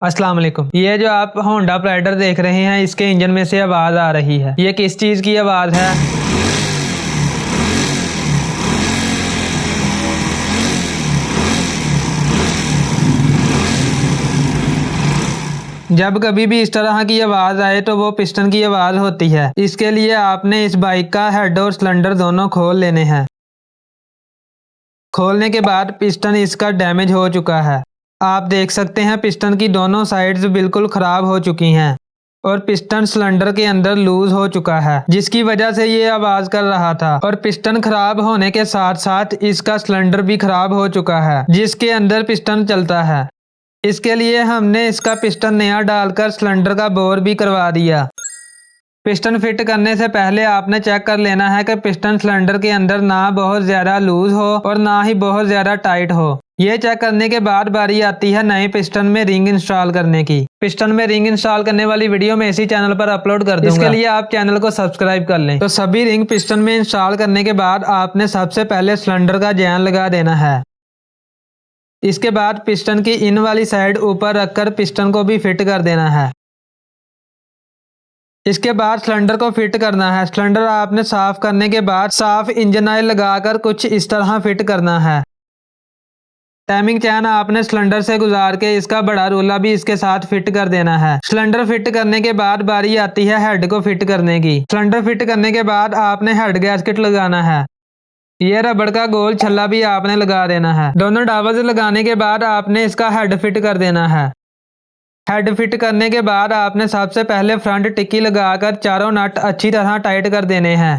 अस्सलाम वालेकुम। ये जो आप होंडा प्राइडर देख रहे हैं, इसके इंजन में से आवाज़ आ रही है। ये किस चीज़ की आवाज़ है? जब कभी भी इस तरह की आवाज़ आए तो वो पिस्टन की आवाज़ होती है। इसके लिए आपने इस बाइक का हेड और सिलेंडर दोनों खोल लेने हैं। खोलने के बाद पिस्टन इसका डैमेज हो चुका है। आप देख सकते हैं पिस्टन की दोनों साइड्स बिल्कुल ख़राब हो चुकी हैं और पिस्टन सिलेंडर के अंदर लूज हो चुका है, जिसकी वजह से ये आवाज़ कर रहा था। और पिस्टन खराब होने के साथ साथ इसका सिलेंडर भी खराब हो चुका है, जिसके अंदर पिस्टन चलता है। इसके लिए हमने इसका पिस्टन नया डालकर सिलेंडर का बोर भी करवा दिया। पिस्टन फिट करने से पहले आपने चेक कर लेना है कि पिस्टन सिलेंडर के अंदर ना बहुत ज़्यादा लूज हो और ना ही बहुत ज़्यादा टाइट हो। ये चेक करने के बाद बारी आती है नए पिस्टन में रिंग इंस्टॉल करने की। पिस्टन में रिंग इंस्टॉल करने वाली वीडियो मैं इसी चैनल पर अपलोड कर दूंगा। इसके लिए आप चैनल को सब्सक्राइब कर लें। तो सभी रिंग पिस्टन में इंस्टॉल करने के बाद आपने सबसे पहले सिलेंडर का जैन लगा देना है। इसके बाद पिस्टन की इन वाली साइड ऊपर रखकर पिस्टन को भी फिट कर देना है। इसके बाद सिलेंडर को फिट करना है। सिलेंडर आपने साफ करने के बाद साफ इंजन ऑयल लगाकर कुछ इस तरह फिट करना है। टाइमिंग चैन आपने सिलेंडर से गुजार के इसका बड़ा रोला भी इसके साथ फिट कर देना है। सिलेंडर फिट करने के बाद बारी आती है हेड को फिट करने की। सिलेंडर फिट करने के बाद आपने हेड गैस्केट लगाना है। ये रबड़ का गोल छल्ला भी आपने लगा देना है। दोनों डावर्स लगाने के बाद आपने इसका हेड फिट कर देना है। हेड फिट करने के बाद आपने सबसे पहले फ्रंट टिक्की लगाकर चारों नट अच्छी तरह टाइट कर देने हैं।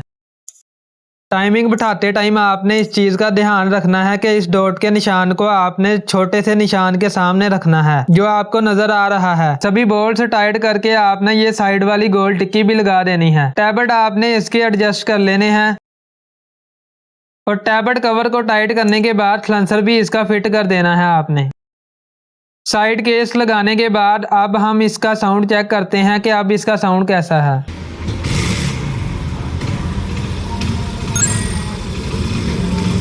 टाइमिंग बिठाते टाइम आपने इस चीज़ का ध्यान रखना है कि इस डॉट के निशान को आपने छोटे से निशान के सामने रखना है, जो आपको नजर आ रहा है। सभी बोल्ट्स टाइट करके आपने ये साइड वाली गोल टिक्की भी लगा देनी है। टैबलेट आपने इसके एडजस्ट कर लेने हैं और टैबलेट कवर को टाइट करने के बाद सलेंसर भी इसका फिट कर देना है आपने। साइड केस लगाने के बाद अब हम इसका साउंड चेक करते हैं कि अब इसका साउंड कैसा है।